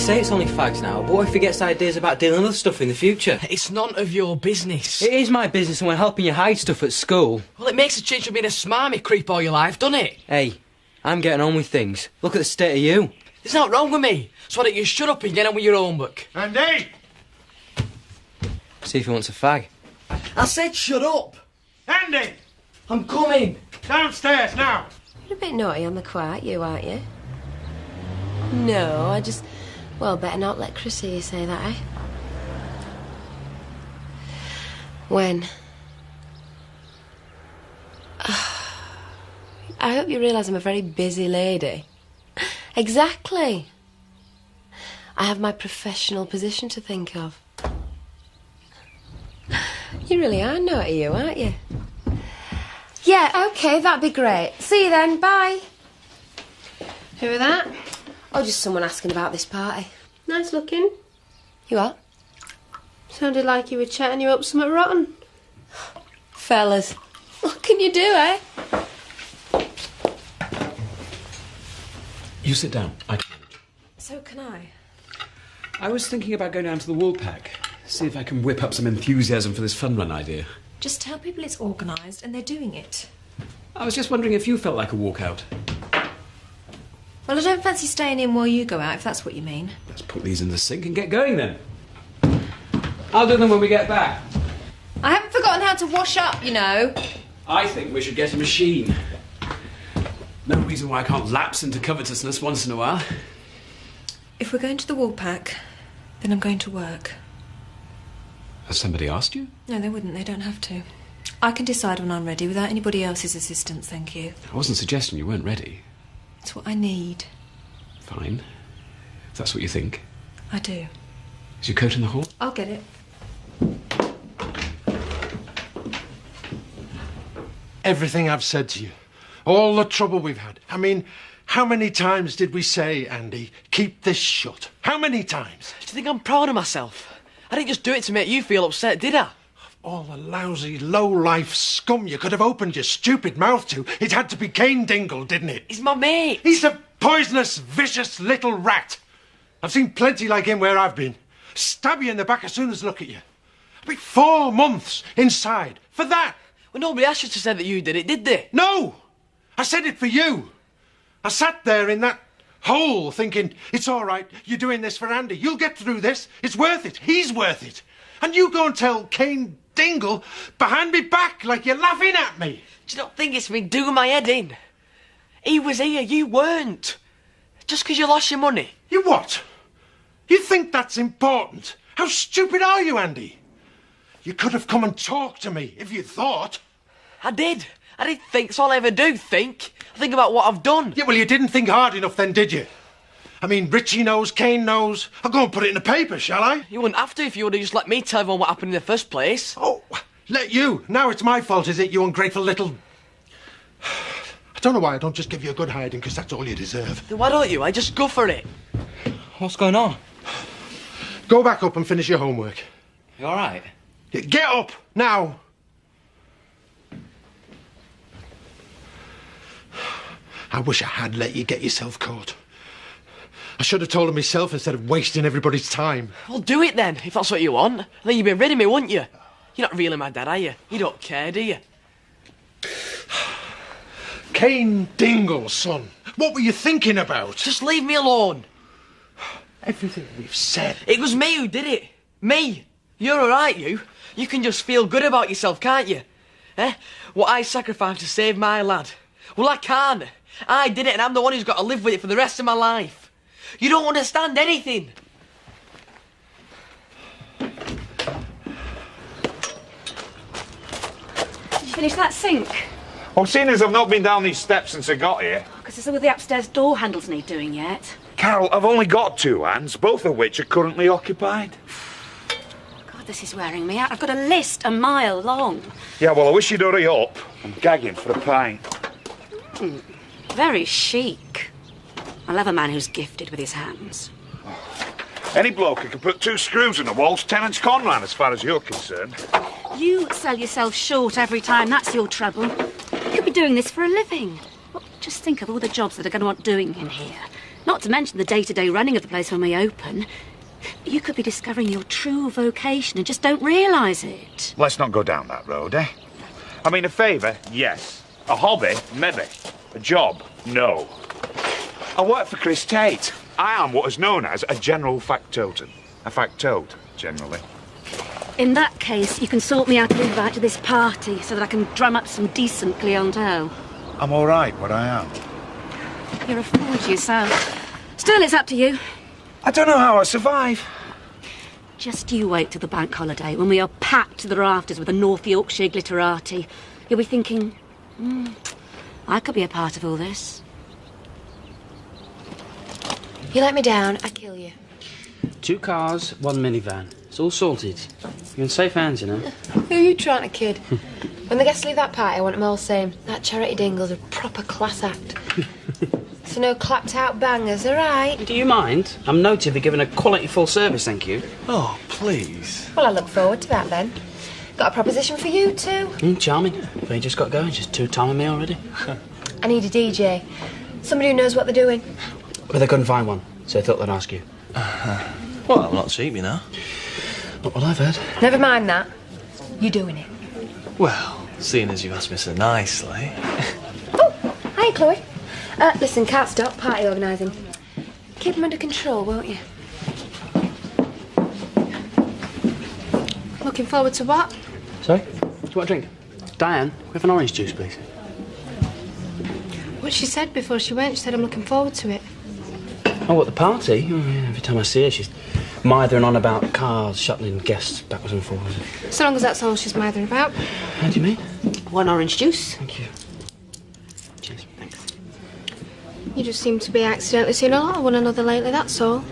say it's only fags now, but what if he gets ideas about dealing with other stuff in the future? It's none of your business. It is my business when helping you hide stuff at school. Well, it makes a change from being a smarmy creep all your life, doesn't it? Hey, I'm getting on with things. Look at the state of you. There's nothing wrong with me. So why don't you shut up and get on with your homework? Andy! See if he wants a fag. I said shut up. Andy! I'm coming. Downstairs now. You're a bit naughty on the quiet, you, aren't you? No, I just... Well, better not let Chris hear you say that, eh? When? I hope you realise I'm a very busy lady. Exactly. I have my professional position to think of. You really are naughty, you, aren't you? Yeah, OK, that'd be great. See you then, bye. Who are that? Oh, just someone asking about this party. Nice looking. You what? Sounded like you were chatting you up something rotten. Fellas, what can you do, eh? You sit down. I can manage. So can I. I was thinking about going down to the Woolpack. See if I can whip up some enthusiasm for this fun run idea. Just tell people it's organised and they're doing it. I was just wondering if you felt like a walkout. Well, I don't fancy staying in while you go out, if that's what you mean. Let's put these in the sink and get going then. I'll do them when we get back. I haven't forgotten how to wash up, you know. I think we should get a machine. No reason why I can't lapse into covetousness once in a while. If we're going to the Woolpack, then I'm going to work. Has somebody asked you? No, they wouldn't. They don't have to. I can decide when I'm ready without anybody else's assistance, thank you. I wasn't suggesting you weren't ready. It's what I need. Fine. If that's what you think. I do. Is your coat in the hall? I'll get it. Everything I've said to you. All the trouble we've had. I mean, how many times did we say, Andy, keep this shut? How many times? Do you think I'm proud of myself? I didn't just do it to make you feel upset, did I? All the lousy, low-life scum you could have opened your stupid mouth to. It had to be Cain Dingle, didn't it? He's my mate. He's a poisonous, vicious little rat. I've seen plenty like him where I've been. Stab you in the back as soon as I look at you. I'll be 4 months inside for that. Well, nobody asked you to say that you did it, did they? No! I said it for you. I sat there in that hole thinking, it's all right, you're doing this for Andy. You'll get through this. It's worth it. He's worth it. And you go and tell Cain Dingle behind me back like you're laughing at me. Do you not think it's been doing my head in? He was here, you weren't. Just because you lost your money. You what? You think that's important? How stupid are you, Andy? You could have come and talked to me if you thought. I did. I did think. It's all I ever do, think. I think about what I've done. Yeah, well, you didn't think hard enough then, did you? I mean, Richie knows, Cain knows. I'll go and put it in the paper, shall I? You wouldn't have to if you would have just let me tell everyone what happened in the first place. Oh, let you. Now it's my fault, is it, you ungrateful little... I don't know why I don't just give you a good hiding, because that's all you deserve. Then why don't you? I just go for it. What's going on? Go back up and finish your homework. You all right? Get up, now. I wish I had let you get yourself caught. I should have told him myself instead of wasting everybody's time. Well, do it then, if that's what you want. Then you'd be rid of me, wouldn't you? You're not really my dad, are you? You don't care, do you? Cain Dingle, son. What were you thinking about? Just leave me alone. Everything we've said. It was me who did it. Me. You're all right, you. You can just feel good about yourself, can't you? Eh? What I sacrificed to save my lad. Well, I can't. I did it and I'm the one who's got to live with it for the rest of my life. You don't understand anything. Did you finish that sink? Well, seeing as I've not been down these steps since I got here. Because some of the upstairs door handles need doing yet. Carol, I've only got 2 hands, both of which are currently occupied. God, this is wearing me out. I've got a list a mile long. Yeah, well, I wish you'd hurry up. I'm gagging for a pint. Very chic. I love a man who's gifted with his hands. Any bloke who can put 2 screws in the wall's tenant's con man, as far as you're concerned. You sell yourself short every time, that's your trouble. You could be doing this for a living. Well, just think of all the jobs that are going to want doing in here. Not to mention the day-to-day running of the place when we open. You could be discovering your true vocation and just don't realise it. Let's not go down that road, eh? I mean, a favour, yes. A hobby, maybe. A job, no. I work for Chris Tate. I am what is known as a general factotum. A factote, generally. In that case, you can sort me out an invite to this party so that I can drum up some decent clientele. I'm all right, what I am. You're a fool to yourself. Still, it's up to you. I don't know how I survive. Just you wait till the bank holiday when we are packed to the rafters with the North Yorkshire glitterati. You'll be thinking, I could be a part of all this. You let me down, I kill you. 2 cars, 1 minivan. It's all sorted. You're in safe hands, you know. Who are you trying to kid? When the guests leave that party, I want them all saying, that Charity Dingle's a proper class act. So no clapped out bangers, all right? Do you mind? I'm noted to be given a quality full service, thank you. Oh, please. Well, I look forward to that then. Got a proposition for you too. Charming. We just got going, just 2-timing me already. I need a DJ. Somebody who knows what they're doing. But they couldn't find one, so I thought they'd ask you. Well, I'm not cheap, you know. Not what I've heard. Never mind that. You're doing it. Well, seeing as you asked me so nicely. Oh, hi, Chloe. Listen, can't stop party organising. Keep them under control, won't you? Looking forward to what? Sorry? Do you want a drink? Diane, we have an orange juice, please. What she said before she went, she said I'm looking forward to it. Oh, what, the party? Oh, yeah, every time I see her, she's mithering on about cars, shuttling guests backwards and forwards. So long as that's all she's mithering about. How do you mean? 1 orange juice. Thank you. Cheers, thanks. You just seem to be accidentally seeing a lot of one another lately, that's all.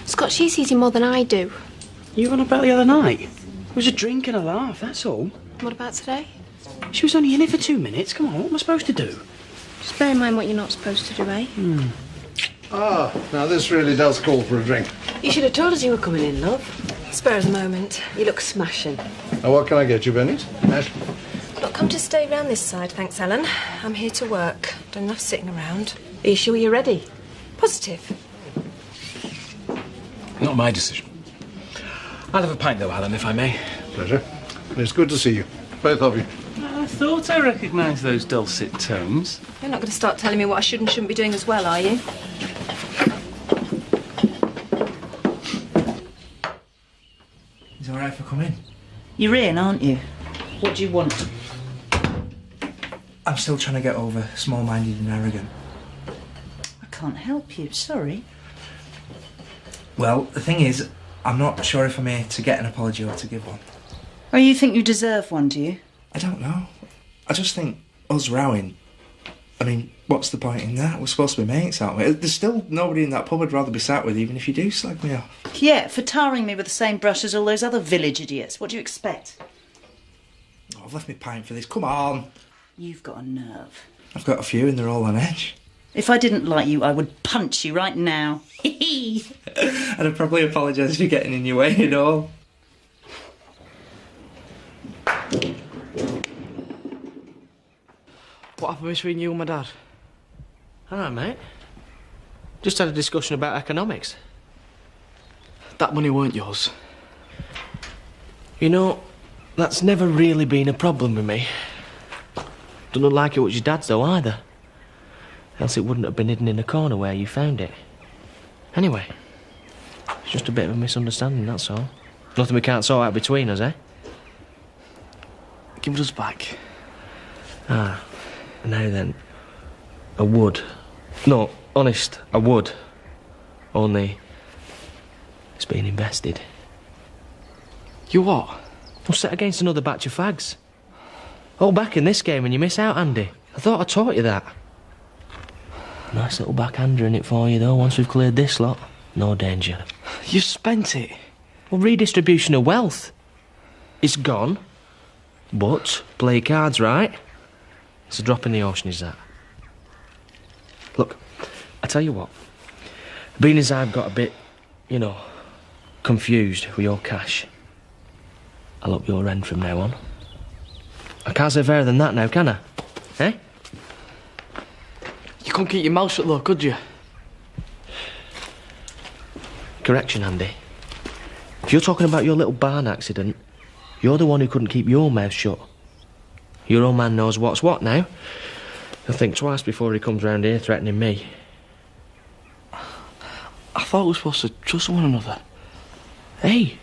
Scott, she sees you more than I do. You were on about the other night. It was a drink and a laugh, that's all. What about today? She was only in it for 2 minutes. Come on, what am I supposed to do? Just bear in mind what you're not supposed to do, eh? Ah, now this really does call for a drink. You should have told us you were coming in, love. Spare us a moment. You look smashing. Now what can I get you, Bernice? Ash? Not come to stay round this side, thanks, Ellen. I'm here to work. Done enough sitting around. Are you sure you're ready? Positive. Not my decision. I'll have a pint, though, Alan, if I may. Pleasure. It's good to see you, both of you. I thought I recognised those dulcet tones. You're not going to start telling me what I should and shouldn't be doing as well, are you? Is it all right if I come in? You're in, aren't you? What do you want? I'm still trying to get over small-minded and arrogant. I can't help you, sorry. Well, the thing is, I'm not sure if I'm here to get an apology or to give one. Oh, you think you deserve one, do you? I don't know. I just think us rowing... I mean, what's the point in that? We're supposed to be mates, aren't we? There's still nobody in that pub I'd rather be sat with, even if you do slag me off. Yeah, for tarring me with the same brush as all those other village idiots. What do you expect? Oh, I've left my pint for this. Come on. You've got a nerve. I've got a few and they're all on edge. If I didn't like you, I would punch you right now. And I'd probably apologise for getting in your way and all. What happened between you and my dad? All right, mate. Just had a discussion about economics. That money weren't yours. You know, that's never really been a problem with me. Don't look like it was your dad's though either. Else it wouldn't have been hidden in a corner where you found it. Anyway, it's just a bit of a misunderstanding, that's all. Nothing we can't sort out between us, eh? Give us back. Ah, now then, I would. No, honest, I would. Only, it's been invested. You what? I'm set against another batch of fags. All back in this game and you miss out, Andy. I thought I taught you that. Nice little backhander in it for you, though, once we've cleared this lot. No danger. You spent it. Well, redistribution of wealth. It's gone. But, play your cards right. It's a drop in the ocean, is that? Look, I tell you what. Being as I've got a bit, you know, confused with your cash, I'll up your end from now on. I can't say fairer than that now, can I? Eh? You couldn't keep your mouth shut though, could you? Correction, Andy. If you're talking about your little barn accident, you're the one who couldn't keep your mouth shut. Your old man knows what's what now. He'll think twice before he comes round here threatening me. I thought we were supposed to trust one another. Hey,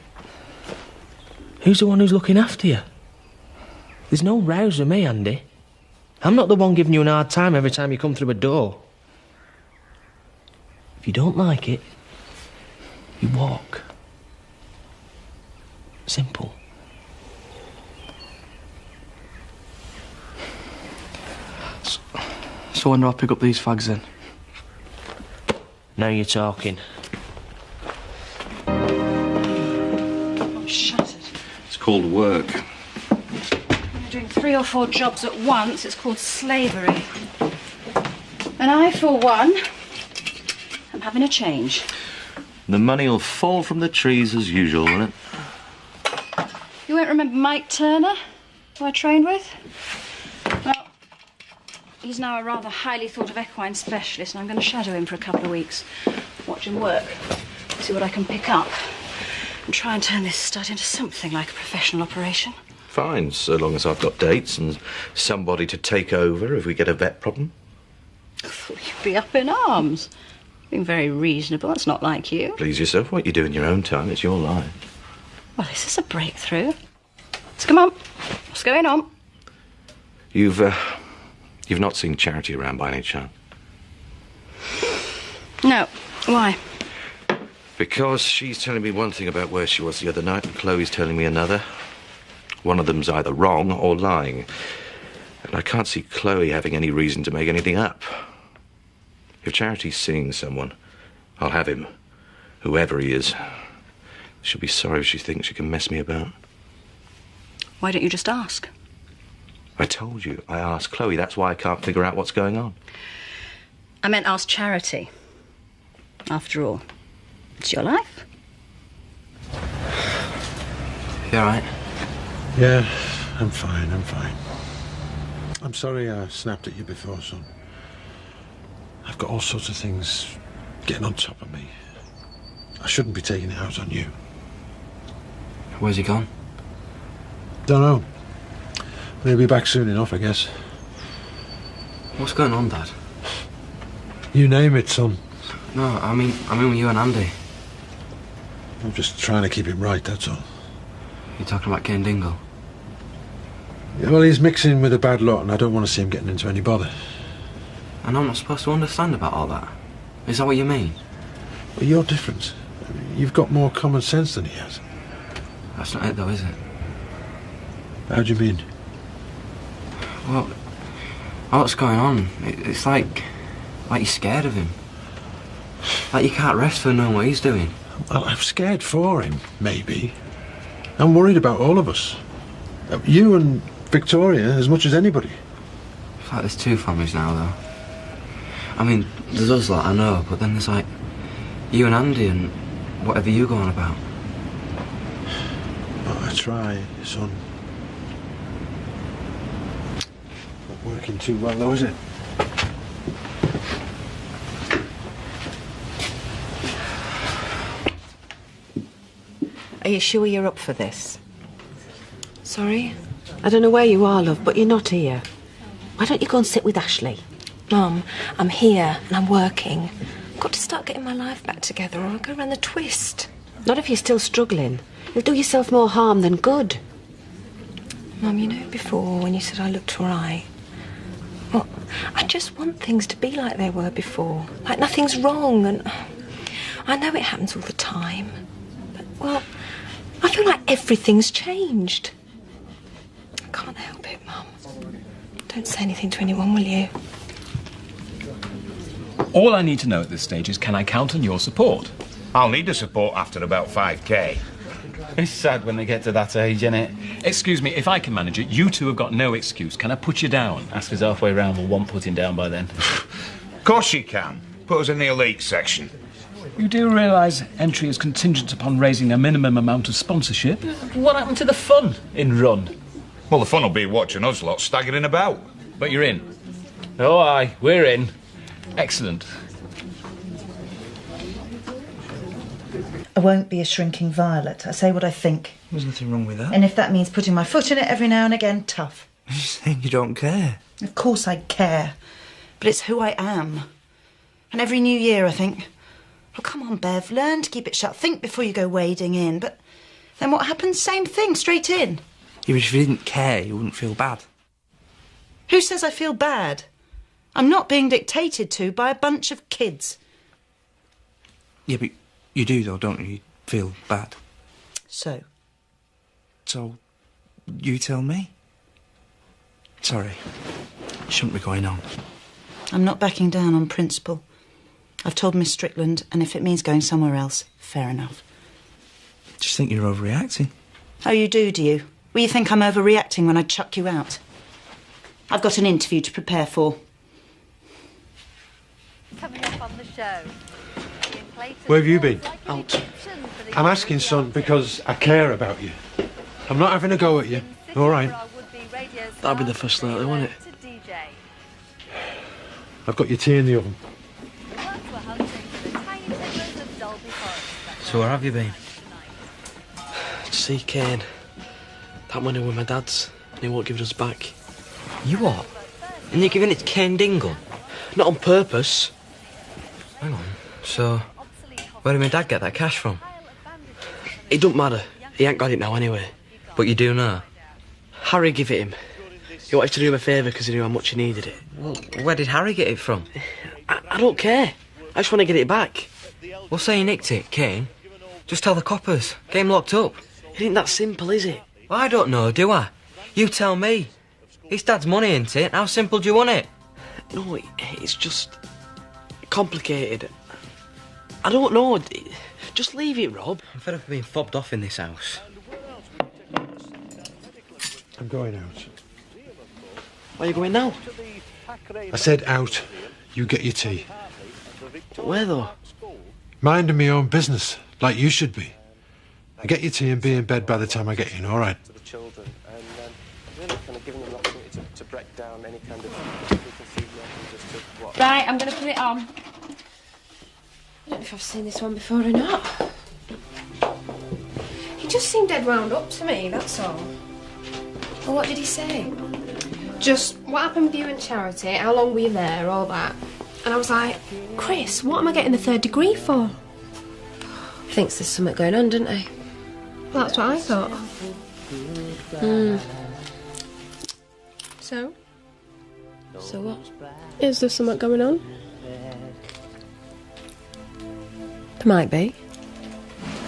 who's the one who's looking after you? There's no rows with me, Andy. I'm not the one giving you an hard time every time you come through a door. If you don't like it, you walk. Simple. So when do I pick up these fags then? Now you're talking. I'm shattered. It's called work. When you're doing 3 or 4 jobs at once, it's called slavery. And I, for one, am having a change. The money'll fall from the trees as usual, won't it? You won't remember Mike Turner, who I trained with? Well, he's now a rather highly thought of equine specialist, and I'm going to shadow him for a couple of weeks. Watch him work, see what I can pick up, and try and turn this stud into something like a professional operation. Fine, so long as I've got dates and somebody to take over if we get a vet problem. I thought you'd be up in arms. Being very reasonable, that's not like you. Please yourself, what you do in your own time, it's your life. Well, is this a breakthrough? So come on, what's going on? You've not seen Charity around by any chance? No, why? Because she's telling me one thing about where she was the other night and Chloe's telling me another. One of them's either wrong or lying. And I can't see Chloe having any reason to make anything up. If Charity's seeing someone, I'll have him. Whoever he is. She'll be sorry if she thinks she can mess me about. Why don't you just ask? I told you, I asked Chloe. That's why I can't figure out what's going on. I meant ask Charity. After all, it's your life. You all right? Yeah, I'm fine. I'm sorry I snapped at you before, son. I've got all sorts of things getting on top of me. I shouldn't be taking it out on you. Where's he gone? Don't know. He'll be back soon enough, I guess. What's going on, Dad? You name it, son. No, I mean with you and Andy. I'm just trying to keep him right, that's all. You're talking about Cain Dingle? Yeah, well, he's mixing with a bad lot, and I don't want to see him getting into any bother. And I'm not supposed to understand about all that? Is that what you mean? Well, you're different. You've got more common sense than he has. That's not it, though, is it? How do you mean? Well, what's going on? It's like you're scared of him. Like you can't rest for knowing what he's doing. Well, I'm scared for him, maybe. I'm worried about all of us. You and Victoria as much as anybody. It's like there's 2 families now, though. I mean, there's us lot, I know, but then there's like you and Andy and whatever you go on about. Oh, I try, son. Not working too well, though, is it? Are you sure you're up for this? Sorry? I don't know where you are, love, but you're not here. Why don't you go and sit with Ashley? Mum, I'm here and I'm working. I've got to start getting my life back together or I'll go around the twist. Not if you're still struggling. You'll do yourself more harm than good. Mum, you know before when you said I looked all right? Well, I just want things to be like they were before. Like nothing's wrong and... I know it happens all the time. But, well, I feel like everything's changed. I can't help it, Mum. Don't say anything to anyone, will you? All I need to know at this stage is, can I count on your support? I'll need the support after about 5k. It's sad when they get to that age, isn't it? Excuse me, if I can manage it, you two have got no excuse. Can I put you down? Ask us halfway round, we'll want putting down by then. Of course you can. Put us in the elite section. You do realise entry is contingent upon raising a minimum amount of sponsorship? What happened to the fun in Run? Well, the fun will be watching us lot staggering about. But you're in. Oh, aye, we're in. Excellent. I won't be a shrinking violet. I say what I think. There's nothing wrong with that. And if that means putting my foot in it every now and again, tough. You're saying you don't care. Of course I care. But it's who I am. And every new year I think, oh, come on, Bev, learn to keep it shut. Think before you go wading in. But then what happens? Same thing, straight in. Even if you didn't care, you wouldn't feel bad. Who says I feel bad? I'm not being dictated to by a bunch of kids. Yeah, but you do, though, don't you? You feel bad. So, you tell me. Sorry. You shouldn't be going on. I'm not backing down on principle. I've told Miss Strickland, and if it means going somewhere else, fair enough. Just think you're overreacting. Oh, you do you? Well, you think I'm overreacting when I chuck you out? I've got an interview to prepare for. Coming up on the show. Where have you been? Out. I'm asking, son, because I care about you. I'm not having a go at you. All right. That'll be the first lately, won't it? I've got your tea in the oven. So where have you been? To see Cain. That money with my dad's, and he won't give it us back. You what? And you're giving it to Cain Dingle? Not on purpose. Hang on. So, where did my dad get that cash from? It don't matter. He ain't got it now anyway. But you do know? Harry give it him. He wanted to do him a favour because he knew how much he needed it. Well, where did Harry get it from? I don't care. I just want to get it back. Well, say you nicked it, Cain. Just tell the coppers. Get him locked up. It ain't that simple, is it? Well, I don't know, do I? You tell me. It's Dad's money, ain't it? How simple do you want it? No, it's just complicated. I don't know. Just leave it, Rob. I'm fed up of being fobbed off in this house. I'm going out. Where are you going now? I said out. You get your tea. Where, though? Minding my own business, like you should be. I get your tea and be in bed by the time I get in, all right? Right, I'm going to put it on. I don't know if I've seen this one before or not. He just seemed dead wound up to me, that's all. Well, what did he say? Just, what happened with you and Charity, how long were you there, all that. And I was like, Chris, what am I getting the 3rd degree for? Thinks there's something going on, doesn't he? Well, that's what I thought. So? So what? Is there something going on? There might be.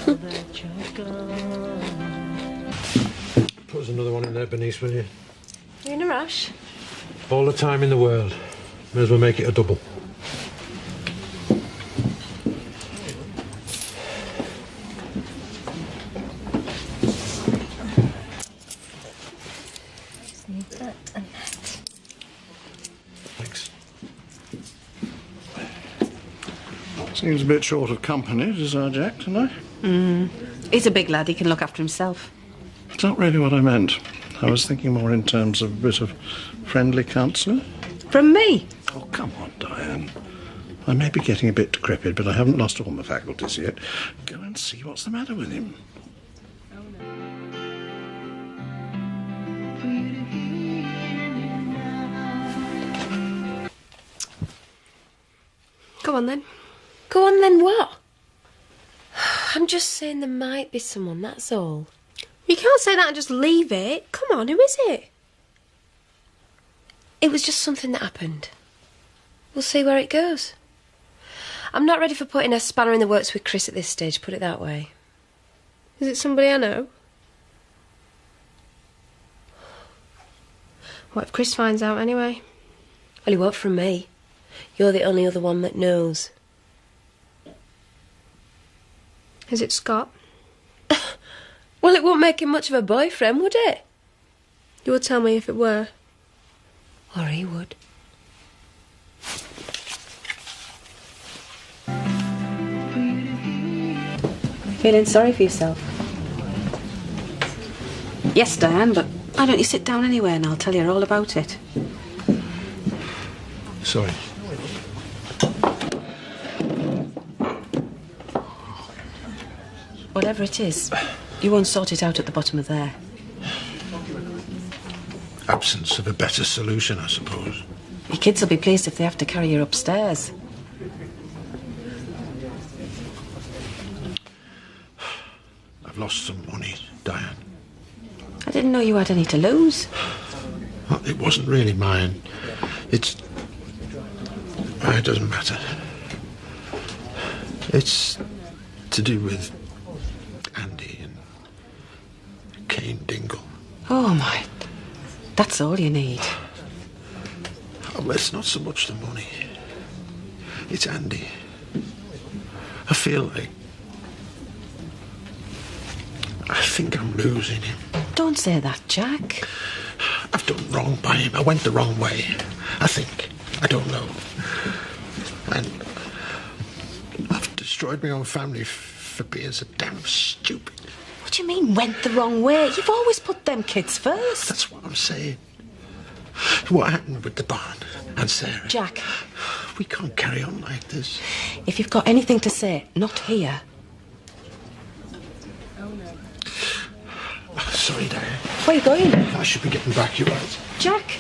Put us another one in there, Bernice, will you? You in a rush? All the time in the world. May as well make it a double. Just need that and that. Thanks. Seems a bit short of company, does our Jack, tonight? He's a big lad, he can look after himself. It's not really what I meant. I was thinking more in terms of a bit of friendly counsel. From me? Oh, come on, Diane. I may be getting a bit decrepit, but I haven't lost all my faculties yet. Go and see what's the matter with him. Go on then. Go on then what? I'm just saying there might be someone, that's all. You can't say that and just leave it. Come on, who is it? It was just something that happened. We'll see where it goes. I'm not ready for putting a spanner in the works with Chris at this stage, put it that way. Is it somebody I know? What if Chris finds out anyway? Well, he won't from me. You're the only other one that knows. Is it Scott? Well, it won't make him much of a boyfriend, would it? You would tell me if it were. Or he would. Feeling sorry for yourself? Yes, Diane, but why don't you sit down anyway and I'll tell you all about it. Sorry. whatever it is, you won't sort it out at the bottom of there. Absence of a better solution, I suppose. Your kids will be pleased if they have to carry you upstairs. I've lost some money, Diane. I didn't know you had any to lose. Well, it wasn't really mine. It doesn't matter. It's to do with Andy and Cain Dingle. Oh, my. That's all you need. Oh, it's not so much the money. It's Andy. I feel like... I think I'm losing him. Don't say that, Jack. I've done wrong by him. I went the wrong way. I think. I don't know. And I've destroyed my own family for being so damn stupid. What do you mean, went the wrong way? You've always put them kids first. That's what I'm saying. What happened with the barn and Sarah? Jack. We can't carry on like this. If you've got anything to say, not here. Sorry, Diane. Where are you going? I should be getting back, you're right. Jack.